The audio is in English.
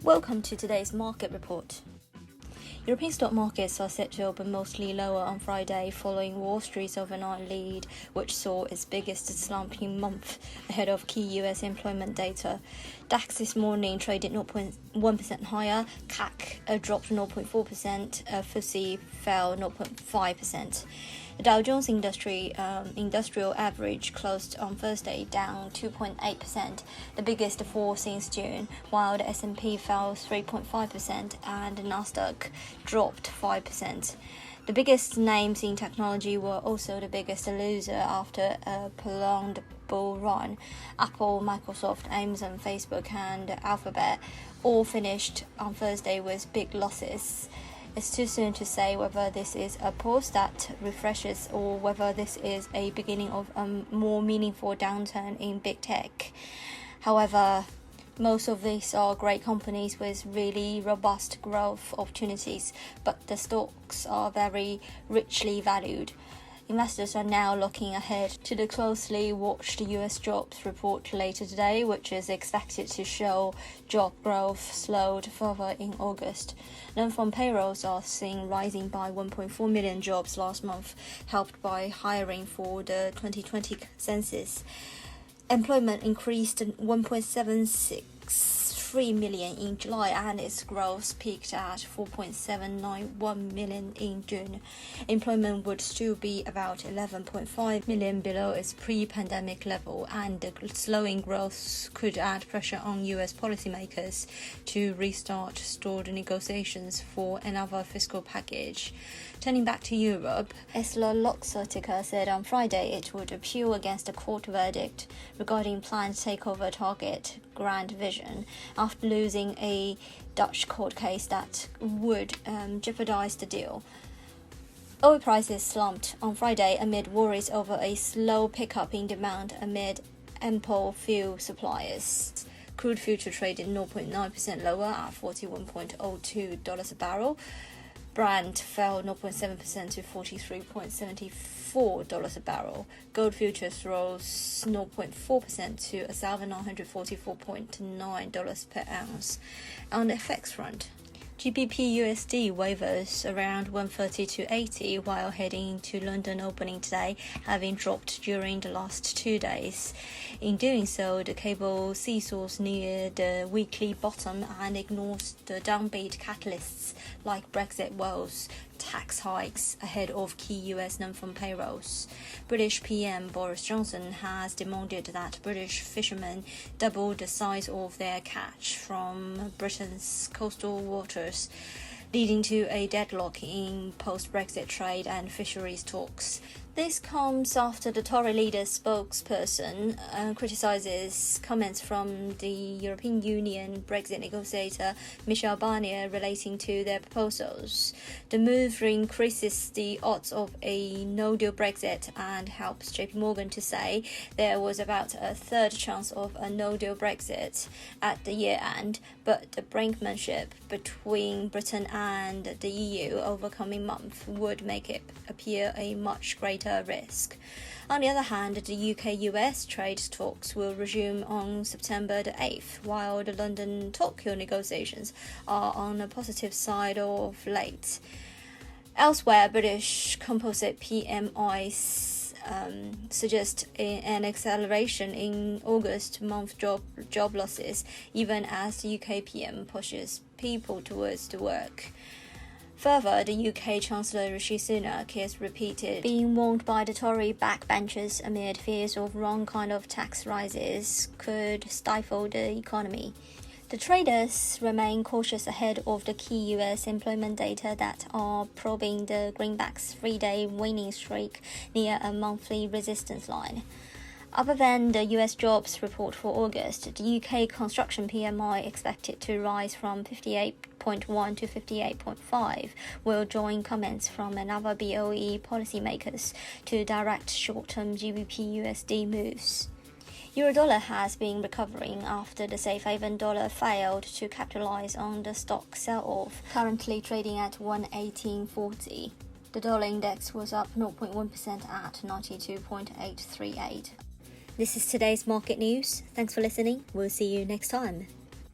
Welcome to today's market report. European stock markets are set to open mostly lower on Friday following Wall Street's overnight lead, which saw its biggest slump in month ahead of key US employment data. DAX this morning traded 0.1% higher, CAPP dropped 0.4%, FTSE fell 0.5%. The Dow Jones industrial average closed on Thursday down 2.8%, the biggest fall since June, while the S&P fell 3.5% and the Nasdaq dropped 5%. The biggest names in technology were also the biggest loser after a prolonged bull run. Apple, Microsoft, Amazon, Facebook, and Alphabet all finished on Thursday with big losses. It's too soon to say whether this is a pause that refreshes or whether this is a beginning of a more meaningful downturn in big tech. However, most of these are great companies with really robust growth opportunities, but the stocks are very richly valued. Investors are now looking ahead to the closely watched US jobs report later today, which is expected to show job growth slowed further in August. Non-farm payrolls are seen rising by 1.4 million jobs last month, helped by hiring for the 2020 census. Employment increased 1.763 million in July, and its growth peaked at 4.791 million in June. Employment would still be about 11.5 million below its pre-pandemic level, and the slowing growth could add pressure on US policymakers to restart stalled negotiations for another fiscal package. Turning back to Europe, EssilorLuxottica said on Friday it would appeal against the court verdict regarding planned takeover target Grand Vision after losing a Dutch court case that would jeopardize the deal. Oil prices slumped on Friday amid worries over a slow pickup in demand amid ample fuel supplies. Crude future traded 0.9% lower at $41.02 a barrel. Brent fell 0.7% to $43.74 a barrel. Gold futures rose 0.4% to $1,944.9 per ounce. On the FX front, GBP USD wavers around 130 to 80 while heading to London opening today, having dropped during the last 2 days. In doing so, the cable seesaws near the weekly bottom and ignores the downbeat catalysts like Brexit woes, tax hikes ahead of key US non-farm payrolls. British PM Boris Johnson has demanded that British fishermen double the size of their catch from Britain's coastal waters, leading to a deadlock in post-Brexit trade and fisheries talks. This comes after the Tory leader's spokesperson criticizes comments from the European Union Brexit negotiator Michel Barnier relating to their proposals. The move increases the odds of a no-deal Brexit and helps JP Morgan to say there was about a third chance of a no-deal Brexit at the year end, but the brinkmanship between Britain and the EU over coming months would make it appear a much greater risk. On the other hand, the UK-US trade talks will resume on September the 8th, while the London-Tokyo negotiations are on the positive side of late. Elsewhere, British composite PMIs suggest an acceleration in August month job losses, even as the UK PM pushes people towards the work. Further, the UK Chancellor Rishi Sunak is repeated being warned by the Tory backbenchers amid fears of wrong kind of tax rises could stifle the economy. The traders remain cautious ahead of the key US employment data that are probing the greenback's 3-day winning streak near a monthly resistance line. Other than the US jobs report for August, the UK construction PMI expected to rise from 58.1 to 58.5 will join comments from another BOE policymakers to direct short-term GBP USD moves. Eurodollar has been recovering after the safe haven dollar failed to capitalize on the stock sell-off, currently trading at 118.40. The dollar index was up 0.1% at 92.838. This is today's market news. Thanks for listening. We'll see you next time.